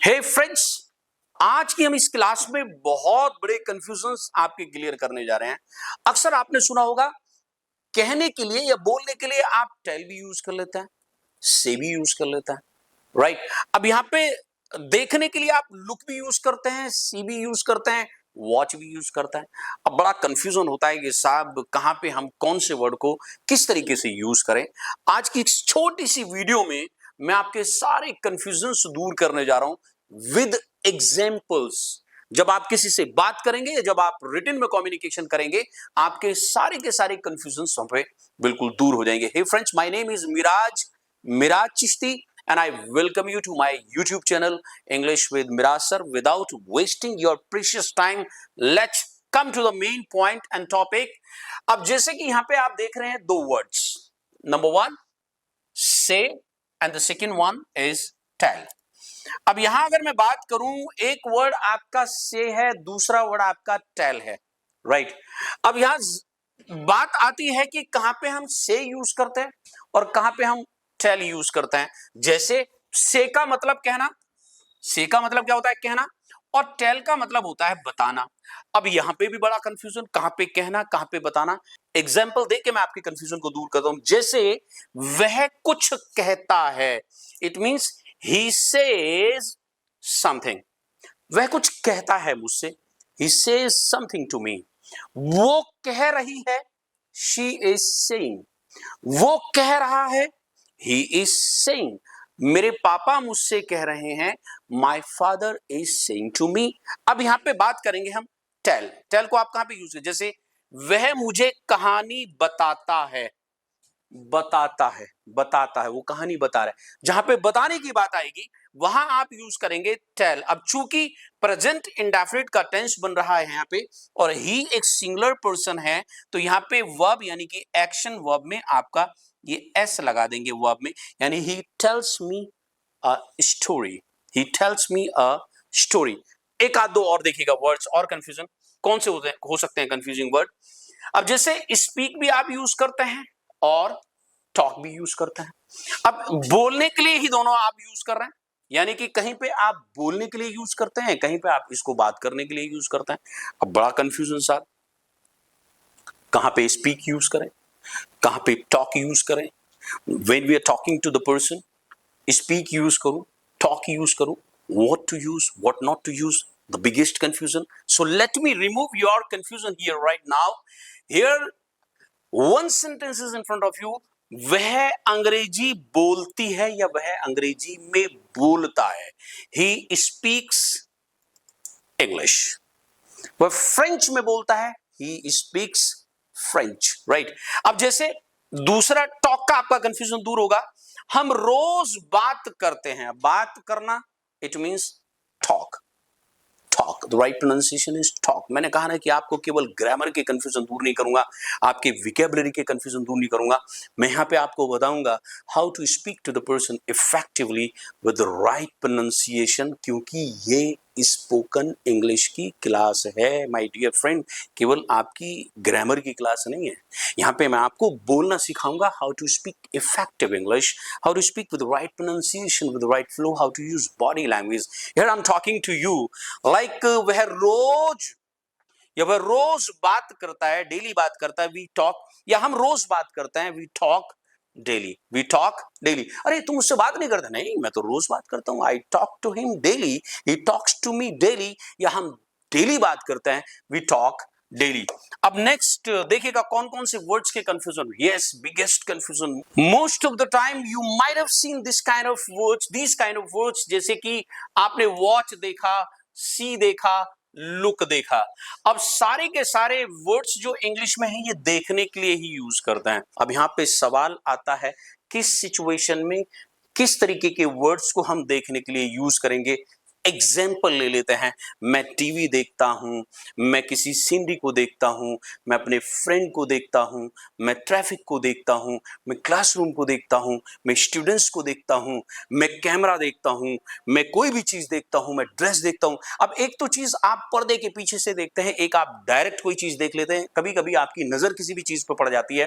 हे friends, आज की हम इस क्लास में बहुत बड़े कंफ्यूजन्स आपके क्लियर करने जा रहे हैं। अक्सर आपने सुना होगा, कहने के लिए या बोलने के लिए आप टेल भी यूज कर लेते हैं, से भी यूज कर लेते हैं, राइट। अब यहां पे देखने के लिए आप लुक भी यूज करते हैं, सी भी यूज करते हैं, वॉच भी यूज करते हैं। अब बड़ा कंफ्यूजन होता है कि साहब कहां पे हम कौन से वर्ड को किस तरीके से यूज करें। आज की इस छोटी सी वीडियो में मैं आपके सारे कंफ्यूजन्स दूर करने जा रहा हूं विद एग्जाम्पल्स। जब आप किसी से बात करेंगे या जब आप रिटन में कम्युनिकेशन करेंगे, आपके सारे के सारे कंफ्यूजन्स वहां पे बिल्कुल दूर हो जाएंगे। Hey friends, my name is Miraj Chishti and I welcome you to my YouTube channel English with Miraj sir. Without wasting your precious time, let's come to the main point and topic. अब जैसे कि यहां पे आप देख रहे हैं दो words, number one say and the second one is tell. अब यहां अगर मैं बात करूं, एक वर्ड आपका से है, दूसरा वर्ड आपका टेल है, राइट। अब यहां बात आती है कि कहां पे हम से यूज करते हैं और कहां पे हम टेल यूज करते हैं। जैसे से का मतलब कहना, से का मतलब क्या होता है? कहना। और टेल का मतलब होता है बताना। अब यहां पे भी बड़ा कंफ्यूजन, कहां पे कहना कहां पे बताना। एग्जाम्पल देके मैं आपके कंफ्यूजन को दूर करता हूं। जैसे वह कुछ कहता है, it means he says something. वह कुछ कहता है मुझसे, he says something to me. वो कह रही है, शी इज सेइंग। वो कह रहा है, ही इज सेइंग। मेरे पापा मुझसे कह रहे हैं, my father is saying to me. अब यहां पे बात करेंगे हम टेल। टेल को आप कहां पे यूज करें? जैसे वह मुझे कहानी बताता है, बताता है, वो कहानी बता रहा है। जहां पे बताने की बात आएगी वहां आप यूज करेंगे टेल। अब चूंकि प्रेजेंट इंडेफिनिट का टेंस बन रहा है यहां पे और ही एक सिंगुलर पर्सन है, तो यहां पे वर्ब यानी कि एक्शन वर्ब में आपका ये एस लगा देंगे वर्ब में, यानी he tells me a story. He tells me a story. एक आध दो और देखिएगा वर्ड्स और कंफ्यूजन कौन से हो सकते हैं कंफ्यूजिंग वर्ड। अब जैसे स्पीक भी आप यूज करते हैं और टॉक भी यूज करते हैं। अब बोलने के लिए ही दोनों आप यूज कर रहे हैं, यानी कि कहीं पे आप बोलने के लिए यूज करते हैं, कहीं पे आप इसको बात करने के लिए यूज करते हैं। अब बड़ा कंफ्यूजन साहब, कहां पे स्पीक यूज करें, कहां पे टॉक यूज करें। When we are talking to the person, speak use करूं, टॉक यूज करूं, what to use, what not to use, the biggest confusion. So let me remove your confusion here right now. Here one sentence is in front of you. वह अंग्रेजी बोलती है या वह अंग्रेजी में बोलता है। He speaks English. वह फ्रेंच में बोलता है, He speaks French, right? अब जैसे दूसरा टॉक का आपका कंफ्यूजन दूर होगा। हम रोज बात करते हैं, बात करना it means talk. Talk, the right pronunciation is talk. मैंने कहा ना कि आपको केवल ग्रामर के कंफ्यूजन दूर नहीं करूंगा, आपके विकेबुलरी के कंफ्यूजन दूर नहीं करूंगा। मैं यहां पे आपको बताऊंगा how to speak to the person effectively with the right pronunciation, क्योंकि ये स्पोकन इंग्लिश की क्लास है माय डियर फ्रेंड, केवल आपकी ग्रामर की क्लास नहीं है। यहाँ पे मैं आपको बोलना सिखाऊंगा, how to speak effective English, how to speak with right pronunciation, with right flow, how to use body language. Here I am talking to you like वह रोज बात करता है, डेली बात करता है, वी टॉक। या हम रोज बात करते हैं, we talk daily, we talk daily. अरे तुम मुझसे बात नहीं करते? नहीं, मैं तो रोज बात करता हूं, I talk to him daily, he talks to me daily. या हम डेली बात करते हैं, वी टॉक डेली। अब नेक्स्ट देखिएगा कौन कौन से वर्ड्स के confusion. Yes, biggest confusion most of the time you might have seen this kind of words, this kind of words. जैसे कि आपने वॉच देखा, सी देखा, लुक देखा। अब सारे के सारे वर्ड्स जो इंग्लिश में हैं ये देखने के लिए ही यूज करते हैं। अब यहां पे सवाल आता है, किस सिचुएशन में किस तरीके के वर्ड्स को हम देखने के लिए यूज करेंगे। एग्जाम्पल ले लेते हैं। मैं टीवी देखता हूं, मैं किसी सीनरी को देखता हूं, मैं अपने फ्रेंड को देखता हूं, मैं ट्रैफिक को देखता हूं, मैं क्लासरूम को देखता हूं, मैं स्टूडेंट्स को देखता हूं, मैं कैमरा देखता हूं, मैं कोई भी चीज देखता हूं, मैं ड्रेस देखता हूं। अब एक तो चीज आप पर्दे के पीछे से देखते हैं, एक आप डायरेक्ट कोई चीज देख लेते हैं। कभी कभी आपकी नजर किसी भी चीज पर पड़ जाती है।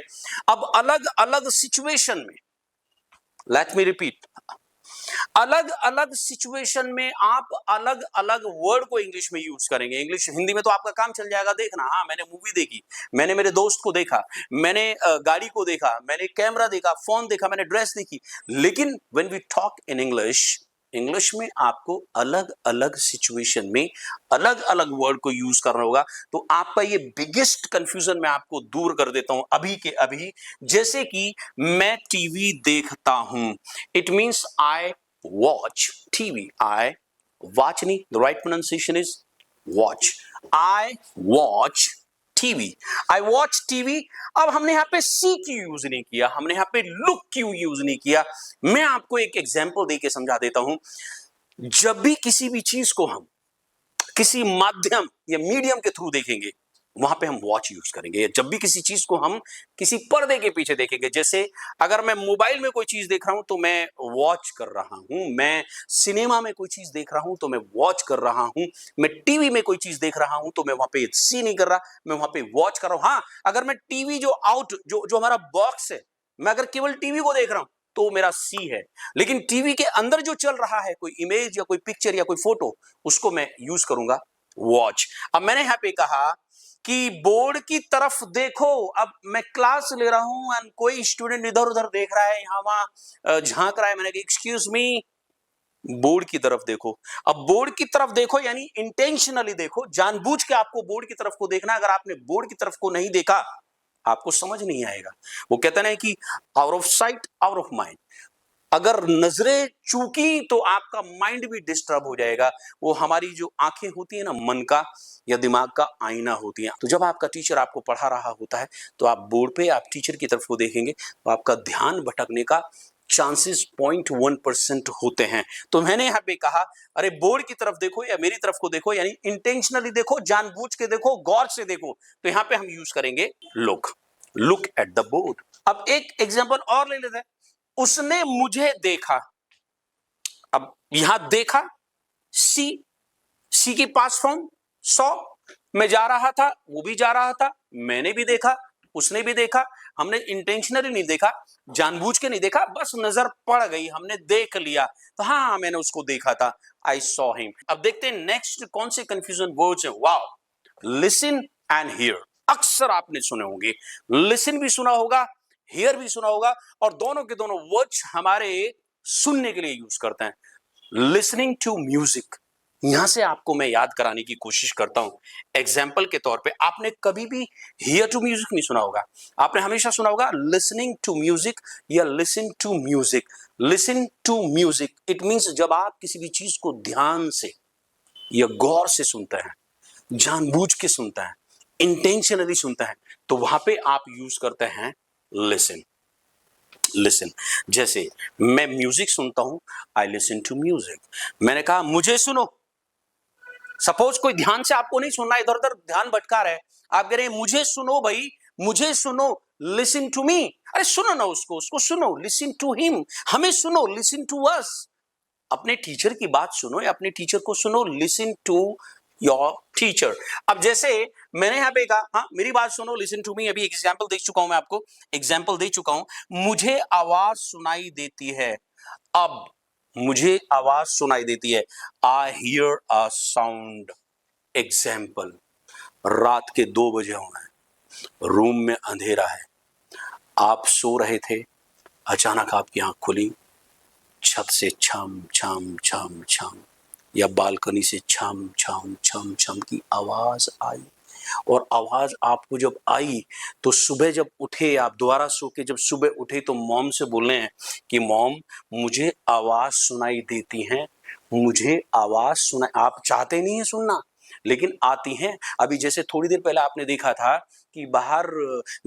अब अलग अलग सिचुएशन में, लेट मी रिपीट, अलग अलग सिचुएशन में आप अलग अलग वर्ड को इंग्लिश में यूज करेंगे। इंग्लिश हिंदी में तो आपका काम चल जाएगा देखना, हाँ मैंने मूवी देखी, मैंने मेरे दोस्त को देखा, मैंने गाड़ी को देखा, मैंने कैमरा देखा, फोन देखा, मैंने ड्रेस देखी। लेकिन when we talk in English, English में आपको अलग अलग सिचुएशन में अलग अलग वर्ड को यूज करना होगा। तो आपका ये बिगेस्ट कंफ्यूजन मैं आपको दूर कर देता हूं अभी के अभी। जैसे कि मैं टीवी देखता हूं, it means I watch TV. I watch नहीं, the right pronunciation is watch. I watch TV, I watch TV. अब हमने यहां पे सी क्यों यूज नहीं किया, हमने यहां पे लुक क्यों यूज नहीं किया? मैं आपको एक एग्जांपल देके समझा देता हूं। जब भी किसी भी चीज को हम किसी माध्यम या मीडियम के थ्रू देखेंगे, वहां पे हम वॉच यूज करेंगे। जब भी किसी चीज को हम किसी पर्दे के पीछे देखेंगे, जैसे अगर मैं मोबाइल में कोई चीज देख रहा हूं तो मैं वॉच कर रहा हूं, मैं सिनेमा में कोई चीज देख रहा हूं तो मैं वॉच कर रहा हूं, मैं टीवी में कोई चीज देख रहा हूं तो मैं वहां पे सी नहीं कर रहा, मैं वहां पे वॉच कर रहा हूं। हाँ, अगर मैं टीवी जो आउट जो जो हमारा बॉक्स है, मैं अगर केवल टीवी को देख रहा हूं तो मेरा सी है। लेकिन टीवी के अंदर जो चल रहा है, कोई इमेज या कोई पिक्चर या कोई फोटो, उसको मैं यूज करूंगा वॉच। अब मैंने यहां पे कहा कि बोर्ड की तरफ देखो। अब मैं क्लास ले रहा हूं एंड कोई स्टूडेंट इधर उधर देख रहा है, यहां वहां झांक रहा है, मैंने कहा एक्सक्यूज मी, बोर्ड की तरफ देखो। अब बोर्ड की तरफ देखो यानी इंटेंशनली देखो, जानबूझ के आपको बोर्ड की तरफ को देखना। अगर आपने बोर्ड की तरफ को नहीं देखा, आपको समझ नहीं आएगा। वो कहते हैं कि out of sight out of mind. अगर नजरें चूकी तो आपका माइंड भी डिस्टर्ब हो जाएगा। वो हमारी जो आंखें होती है ना, मन का या दिमाग का आईना होती है। तो जब आपका टीचर आपको पढ़ा रहा होता है तो आप बोर्ड पे आप टीचर की तरफ को देखेंगे तो आपका ध्यान भटकने का चांसेस 0.1% होते हैं। तो मैंने यहां पे कहा अरे बोर्ड की तरफ देखो या मेरी तरफ को देखो, यानी इंटेंशनली देखो, जानबूझ के देखो, गौर से देखो। तो यहां पे हम यूज करेंगे look, look at the board. अब एक एग्जांपल और ले लेते हैं, उसने मुझे देखा। अब यहां देखा, सी, सी की पास्ट फॉर्म सॉ। मैं जा रहा था, वो भी जा रहा था, मैंने भी देखा, उसने भी देखा। हमने इंटेंशनली नहीं देखा, जानबूझ के नहीं देखा, बस नजर पड़ गई, हमने देख लिया। तो हाँ, मैंने उसको देखा था, आई सॉ हिम। अब देखते हैं नेक्स्ट कौन से कंफ्यूजन वर्ड्स हैं। Wow, listen and here. अक्सर आपने सुने होंगे, लिसन भी सुना होगा, हियर भी सुना होगा, और दोनों के दोनों वर्ड्स हमारे सुनने के लिए यूज करते हैं। लिसनिंग टू म्यूजिक, यहां से आपको मैं याद कराने की कोशिश करता हूं। एग्जाम्पल के तौर पे, आपने कभी भी हियर टू म्यूजिक नहीं सुना होगा, आपने हमेशा सुना होगा लिसनिंग टू म्यूजिक या listen to music. Listen to music it means जब आप किसी भी चीज को ध्यान से या गौर से सुनते हैं, जानबूझ के सुनता है, इंटेंशनली सुनता है, तो वहां पे आप यूज करते हैं लिसन। लिसन, जैसे मैं म्यूजिक सुनता हूं, आई लिसन टू म्यूजिक। मैंने कहा मुझे सुनो। सपोज कोई ध्यान से आपको नहीं सुनना, इधर उधर ध्यान भटका रहा है, आप कह रहे हैं मुझे सुनो भाई, मुझे सुनो, लिसन टू मी। अरे सुनो ना उसको, उसको सुनो, लिसन टू हिम। हमें सुनो, लिसन टू अस। अपने टीचर की बात सुनो या अपने टीचर को सुनो, लिसन टू योर टीचर। अब जैसे मैंने यहां पे कहा, हाँ मेरी बात सुनो, लिसन टू मी। अभी एग्जाम्पल दे चुका हूं, मैं आपको एग्जाम्पल दे चुका हूं। मुझे आवाज सुनाई देती है। अब मुझे आवाज सुनाई देती है, I hear a sound. Example, रात के 2 बजे हुए हैं, रूम में अंधेरा है, आप सो रहे थे, अचानक आपकी आंख खुली, छत से छम छम छम छम या बालकनी से छम छम छम छम की आवाज आई। और आवाज आपको जब आई तो सुबह जब उठे, आप दोबारा सो के जब सुबह उठे तो मॉम से बोले हैं कि मॉम मुझे आवाज सुनाई देती है, मुझे आवाज सुना। आप चाहते नहीं है सुनना, लेकिन आती हैं। अभी जैसे थोड़ी देर पहले आपने देखा था कि बाहर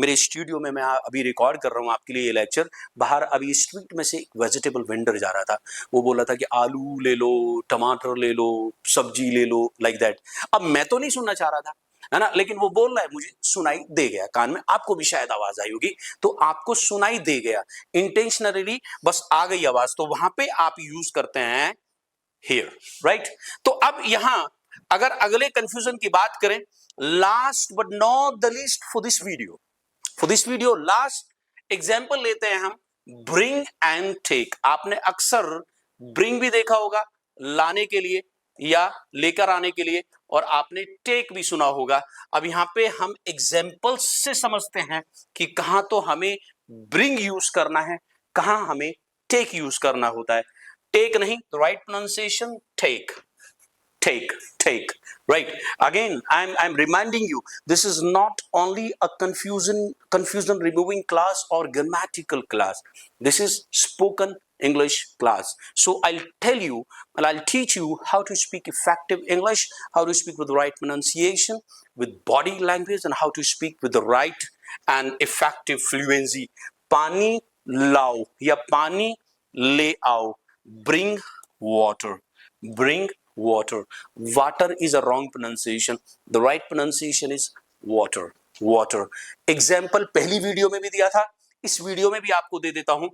मेरे स्टूडियो में मैं अभी रिकॉर्ड कर रहा हूँ आपके लिए ये लेक्चर, बाहर अभी स्ट्रीट में से एक वेजिटेबल वेंडर जा रहा था। वो बोल रहा था कि आलू ले लो, टमाटर ले लो, सब्जी ले लो, लाइक दैट। अब मैं तो नहीं सुनना चाह रहा था, है ना, लेकिन वो बोल रहा है, मुझे सुनाई दे गया कान में। आपको भी शायद आवाज आई होगी, तो आपको सुनाई दे गया, इंटेंशनली बस आ गई आवाज, तो वहां पे आप यूज करते हैं हियर, राइट। तो अब यहां अगर अगले कंफ्यूजन की बात करें, last but not the least for this video last example लेते हैं हम, ब्रिंग एंड टेक। आपने अक्सर ब्रिंग भी देखा होगा, लाने के लिए या लेकर आने के लिए, और आपने टेक भी सुना होगा। अब यहां पे हम एग्जाम्पल्स से समझते हैं कि कहां तो हमें ब्रिंग यूज करना है, कहां हमें टेक यूज करना होता है। टेक नहीं तो right pronunciation take, take, right? Again, I'm reminding you, this is not only a confusion removing class or grammatical class. This is spoken English class. So I'll tell you and I'll teach you how to speak effective English, how to speak with the right pronunciation, with body language, and how to speak with the right and effective fluency. Pani lao ya pani le आओ, bring water, bring water. Water is a wrong pronunciation. The right pronunciation is water, water. Example पहली video में भी दिया था, इस video में भी आपको दे देता हूं।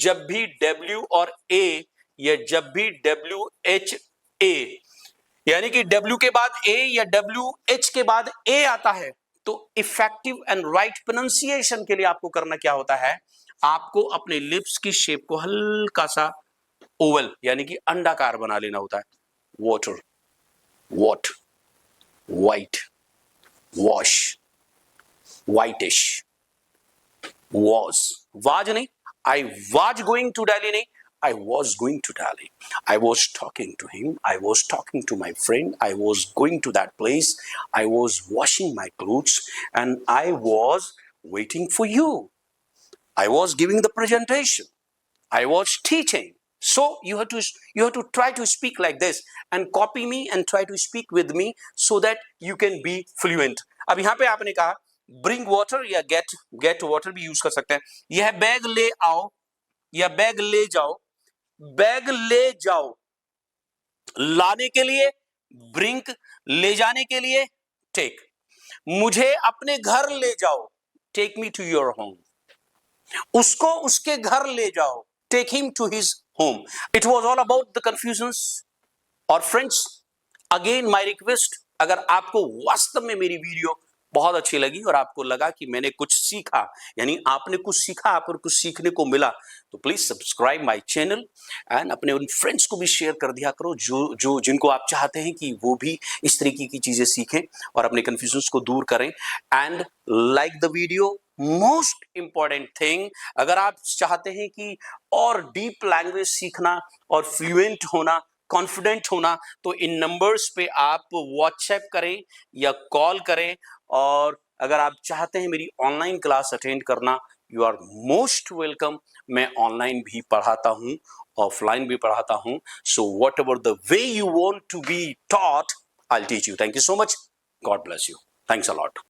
जब भी W और A या जब भी WHA, यानी कि W के बाद A या WH के बाद A आता है, तो इफेक्टिव एंड राइट प्रोनाउंसिएशन के लिए आपको करना क्या होता है, आपको अपने लिप्स की शेप को हल्का सा ओवल यानी कि अंडाकार बना लेना होता है। Water, what, white, wash, whitish, was नहीं, I was going to Delhi नहीं, I was going to Delhi. I was talking to him. I was talking to my friend. I was going to that place. I was washing my clothes and I was waiting for you. I was giving the presentation. I was teaching. So you have to try to speak like this and copy me and try to speak with me so that you can be fluent. अब यहाँ पे आपने कहा bring water या get water भी use कर सकते हैं। यह बैग ले आओ या बैग ले जाओ, बैग ले जाओ, लाने के लिए bring, ले जाने के लिए take। मुझे अपने घर ले जाओ, take me to your home। उसको उसके घर ले जाओ, take him to his home. It was all about the confusions. और friends, again my request, अगर आपको वास्तव में मेरी वीडियो बहुत अच्छी लगी और आपको लगा कि मैंने कुछ सीखा, यानी आपने कुछ सीखा, आप और कुछ सीखने को मिला, तो please subscribe my channel and अपने उन फ्रेंड्स को भी शेयर कर दिया करो जो जिनको आप चाहते हैं कि वो भी इस तरीके की चीजें सीखें और अपने कंफ्यूजन्स को दूर करें। And like the video. Most important thing, अगर आप चाहते हैं कि और डीप लैंग्वेज सीखना और फ्लुएंट होना, कॉन्फिडेंट होना, तो इन नंबर्स पे आप व्हाट्सएप करें या कॉल करें। और अगर आप चाहते हैं मेरी ऑनलाइन क्लास अटेंड करना, यू आर मोस्ट वेलकम। मैं ऑनलाइन भी पढ़ाता हूं, ऑफलाइन भी पढ़ाता हूं। So whatever the way you want to be taught, I will teach you. Thank you so much. God bless you. Thanks a lot.